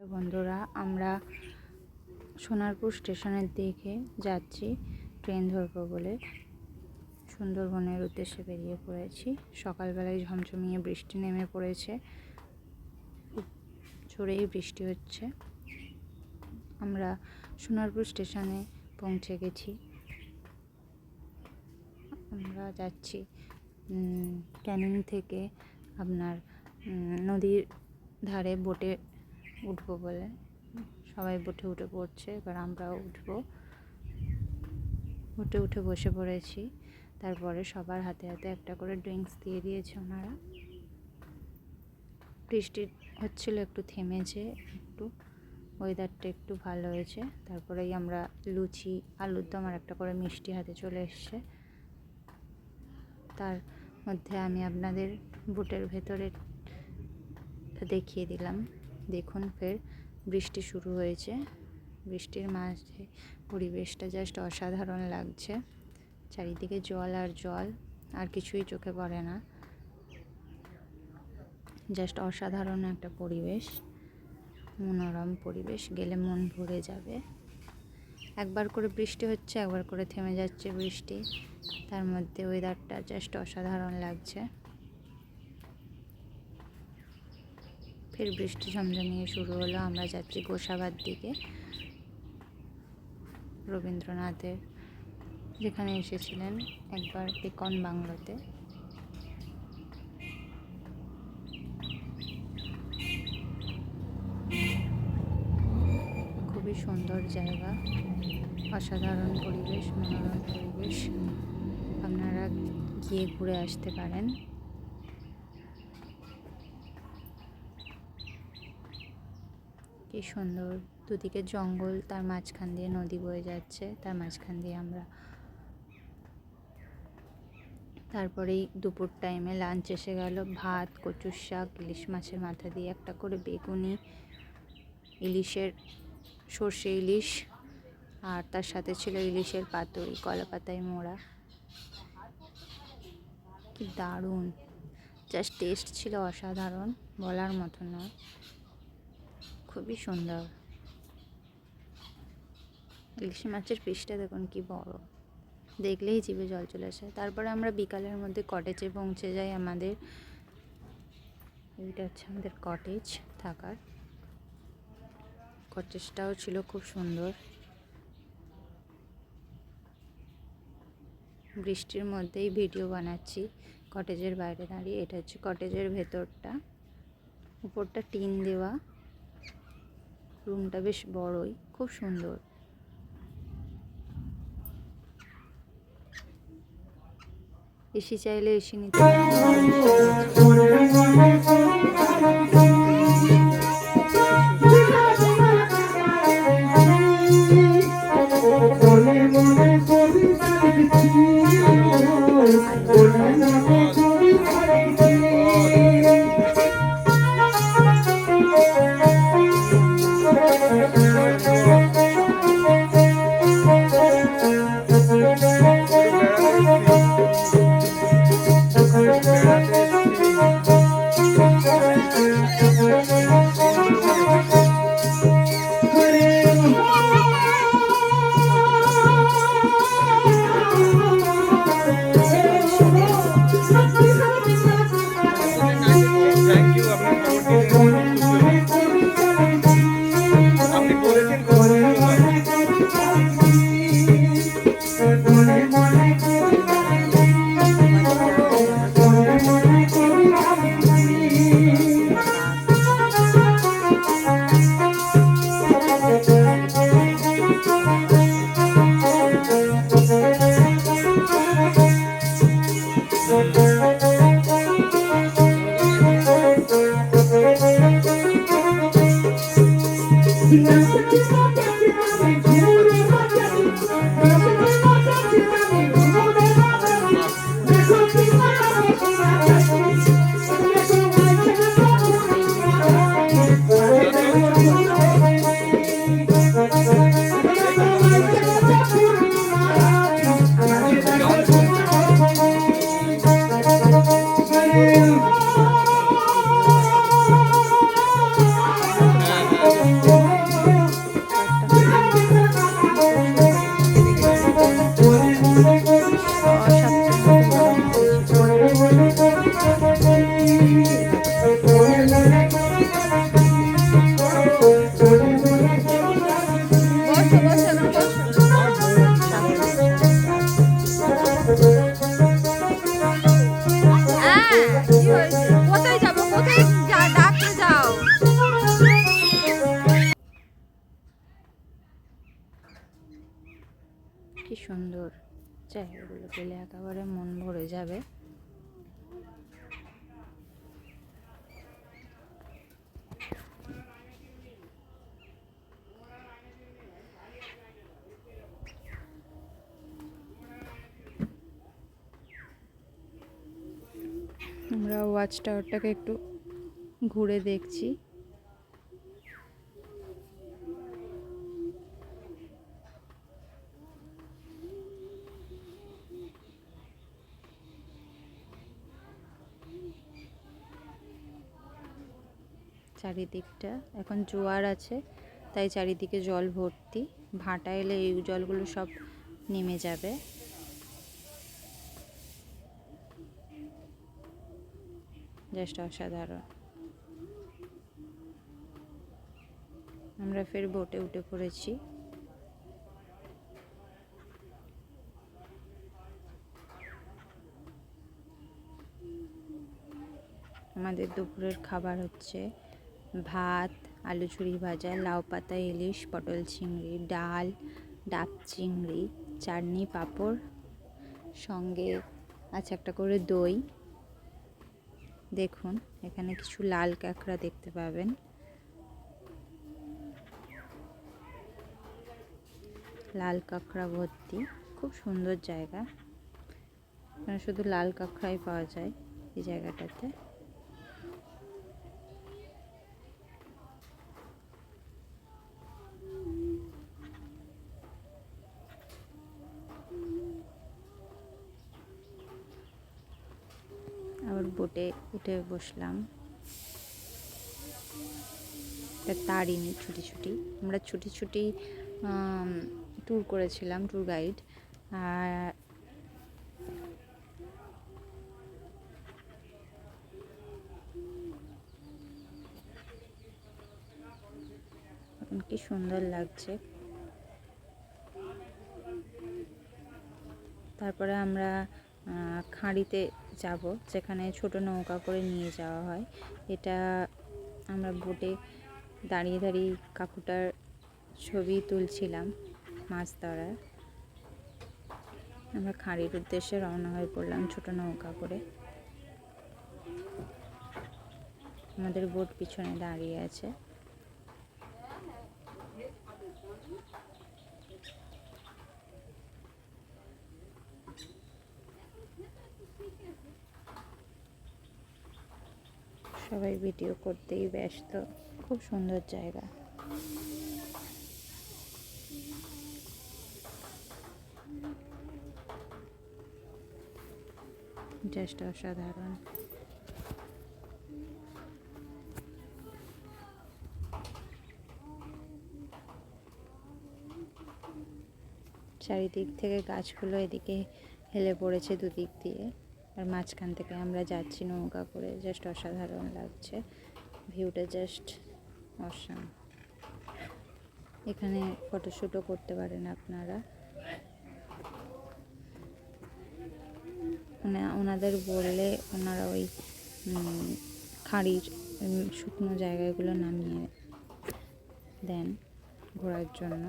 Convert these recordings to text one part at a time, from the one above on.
বন্ধুরা, আমরা সোনারপুর স্টেশনের দিকে যাচ্ছি ট্রেন ধরবো বলে। সুন্দরবনের উদ্দেশ্যে বেরিয়ে পড়েছি। সকালবেলায় ঝমঝমিয়ে বৃষ্টি নেমে পড়েছে, জোরেই বৃষ্টি হচ্ছে। আমরা সোনারপুর স্টেশনে পৌঁছে গেছি। আমরা যাচ্ছি ক্যানিং থেকে আপনার নদীর ধারে বোটে উঠবো বলে। সবাই বোটে উঠে পড়ছে, এবার আমরাও উঠবো। বোটে উঠে বসে পড়েছি। তারপরে সবার হাতে হাতে একটা করে ড্রিঙ্কস দিয়ে দিয়েছে ওনারা। বৃষ্টি হচ্ছিল, একটু থেমেছে, একটু ওয়েদারটা একটু ভালো হয়েছে। তারপরেই আমরা লুচি, আলুর দম আর একটা করে মিষ্টি হাতে চলে এসছে। তার মধ্যে আমি আপনাদের বোটের ভেতরে দেখিয়ে দিলাম। দেখুন, ফের বৃষ্টি শুরু হয়েছে। বৃষ্টির মাঝে পরিবেশটা জাস্ট অসাধারণ লাগছে। চারিদিকে জল আর জল, আর কিছুই চোখে পড়ে না। জাস্ট অসাধারণ একটা পরিবেশ, মনোরম পরিবেশ, গেলে মন ভরে যাবে। একবার করে বৃষ্টি হচ্ছে, একবার করে থেমে যাচ্ছে বৃষ্টি। তার মধ্যে ওয়েদারটা জাস্ট অসাধারণ লাগছে। ফের বৃষ্টি ঝমঝমিয়ে শুরু হলো। আমরা যাচ্ছি গোসাবার দিকে, রবীন্দ্রনাথের যেখানে এসেছিলেন একবার বেকন বাংলোতে। খুবই সুন্দর জায়গা, অসাধারণ পরিবেশ, মনোরম পরিবেশ। আপনারা গিয়ে ঘুরে আসতে পারেন। কি সুন্দর, দুদিকে জঙ্গল, তার মাঝখান দিয়ে নদী বয়ে যাচ্ছে, তার মাঝখান দিয়ে আমরা। তারপরেই দুপুর টাইমে লাঞ্চ এসে গেল। ভাত, কচুর শাক, ইলিশ মাছের মাথা দিয়ে একটা করে বেগুনি, ইলিশের সর্ষে ইলিশ, আর তার সাথে ছিল ইলিশের পাতুরি, কলা পাতায় মোড়া। কি দারুণ, জাস্ট টেস্ট ছিল অসাধারণ, বলার মতো নয়। খুবই সুন্দর। ইলিশ মাছের পিসটা দেখুন কি বড়, দেখলেই জিভে জল চলে আসে। তারপরে আমরা বিকালের মধ্যে কটেজে পৌঁছে যাই। আমাদের এইটা হচ্ছে আমাদের কটেজ থাকার। কটেজটাও ছিল খুব সুন্দর। বৃষ্টির মধ্যেই ভিডিও বানাচ্ছি কটেজের বাইরে দাঁড়িয়ে। এটা হচ্ছে কটেজের ভেতরটা, উপরটা টিন দেওয়া। রুমটা বেশ বড়ই, খুব সুন্দর। এসি চাইলে এসি নিতে কি সুন্দর জায়গাগুলো, পেলে একেবারে মন ভরে যাবে। আমরা ওয়াচ টাওয়ারটাকে একটু ঘুরে দেখছি। চারিদিকটা এখন জোয়ার আছে, তাই চারিদিকে জল ভর্তি। ভাটা এলে এই জলগুলো সব নেমে যাবে। জাস্ট অসাধারণ। আমরা ফের বোটে উঠে পড়েছি। আমাদের দুপুরের খাবার হচ্ছে ভাত, আলু ঝুরি ভাজা, লাউ পাতা ইলিশ, পটল চিংড়ি, ডাল, ডাব চিংড়ি, চাটনি, পাঁপড়, সঙ্গে আছে একটা করে দই। দেখুন এখানে কিছু লাল কাঁকড়া দেখতে পাবেন। লাল কাঁকড়া ভর্তি, খুব সুন্দর জায়গা। এখানে শুধু লাল কাঁকড়াই পাওয়া যায় এই জায়গাটাতে। আবার বোটে উঠে বসলাম। এটা তারিণী ছুটি ছুটি। আমরা ছুটি ছুটি ট্যুর করেছিলাম, ট্যুর গাইড। আর কি সুন্দর লাগছে। তারপরে আমরা খাঁড়িতে যাব, যেখানে ছোট নৌকা করে নিয়ে যাওয়া হয়। এটা আমরা বোটে দাঁড়িয়ে দাঁড়িয়ে কাকুটার ছবি তুলছিলাম মাছ ধরার। আমরা খাঁড়ির উদ্দেশ্যে রওনা হয়ে পড়লাম ছোট নৌকা করে। আমাদের বোট পিছনে দাঁড়িয়ে আছে। সবাই ভিডিও করতেই ব্যস্ত। খুব সুন্দর জায়গা। জাস্ট অসাধারণ। চারিদিক থেকে গাছগুলো এদিকে হেলে পড়েছে দুদিক দিয়ে, আর মাঝখান থেকে আমরা যাচ্ছি নৌকা করে। জাস্ট অসাধারণ লাগছে ভিউটা, জাস্ট অসাম। এখানে ফটোশ্যুটও করতে পারেন আপনারা। ওনাদের বললে ওনারা ওই খাঁড়ির শুকনো জায়গাগুলো নামিয়ে দেন ঘোরার জন্য।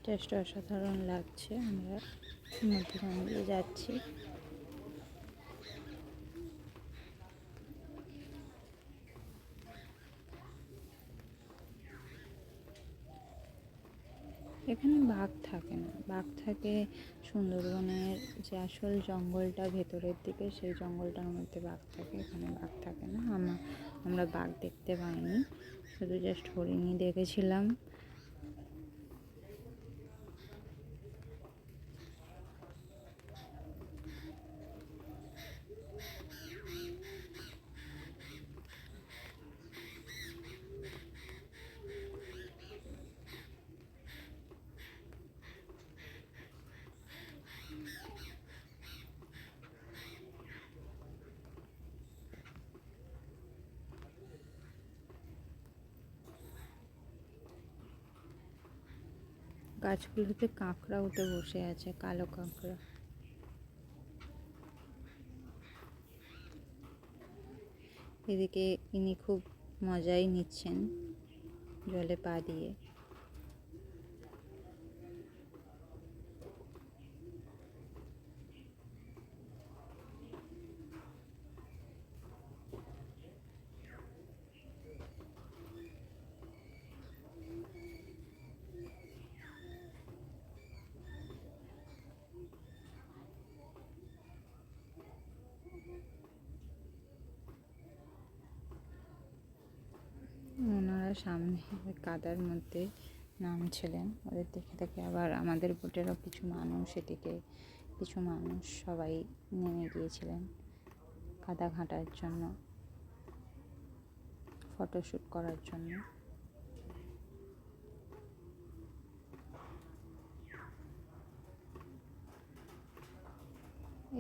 জাস্ট অসাধারণ লাগছে। আমরা মধ্যখান দিয়ে যাচ্ছি। এখানে বাঘ থাকে না, বাঘ থাকে সুন্দরবনের যে আসল জঙ্গলটা ভেতরের দিকে, সেই জঙ্গলটার মধ্যে বাঘ থাকে। এখানে বাঘ থাকে না। আমরা বাঘ দেখতে পাইনি, শুধু জাস্ট হরিণই দেখেছিলাম। গাছগুলোতে কাঁকড়া উঠে বসে আছে, কালো কাঁকড়া। এদিকে ইনি খুব মজাই নিচ্ছেন জলে পা দিয়ে। ওনারা সামনে কাদার মধ্যে নামছিলেন, ওদের দেখে দেখে আবার আমাদের বোটেরও কিছু মানুষ সবাই নেমে গিয়েছিলেন কাদা ঘাঁটার জন্য, ফটোশ্যুট করার জন্য।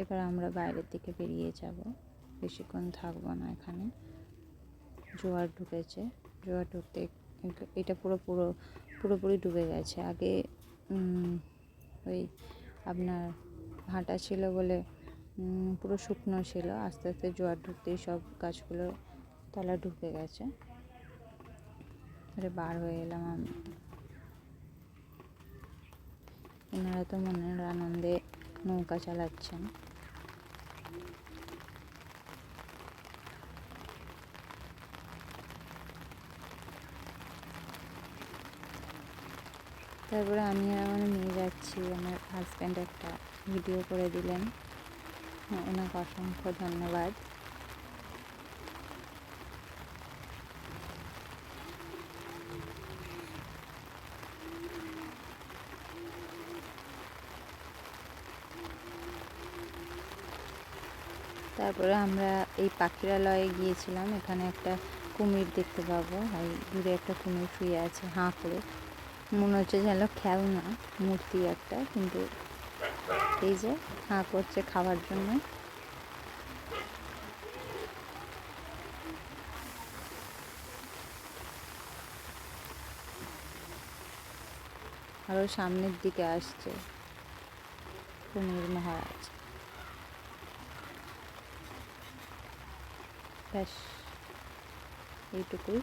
এবার আমরা বাইরের দিকে বেরিয়ে যাব, বেশিক্ষণ থাকবো না এখানে। জোয়ার ঢুকেছে, জোয়ার ঢুকতে এটা পুরোপুরি ডুবে গেছে। আগে ওই আপনার ভাটা ছিল বলে পুরো শুকনো ছিল, আস্তে আস্তে জোয়ার ঢুকতেই সব গাছগুলো তলা ঢুকে গেছে। বার হয়ে এলাম আমি। এনারা তো মনের আনন্দে নৌকা চালাচ্ছেন। তারপরে আমি আর আমার মেয়ে যাচ্ছি। আমার হাজব্যান্ড একটা ভিডিও করে দিলেন, ওনাকে অসংখ্য ধন্যবাদ। তারপরে আমরা এই পাখিরালয়ে গিয়েছিলাম। এখানে একটা কুমির দেখতে পাবো, এই দূরে একটা কুমির শুয়ে আছে হাঁ করে, মনে হচ্ছে যেন খেলনা মূর্তি একটা, কিন্তু এই যে হাঁ করছে খাওয়ার জন্য। আরও সামনের দিকে আসছে কুমির মহারাজ। ব্যাস এইটুকুই।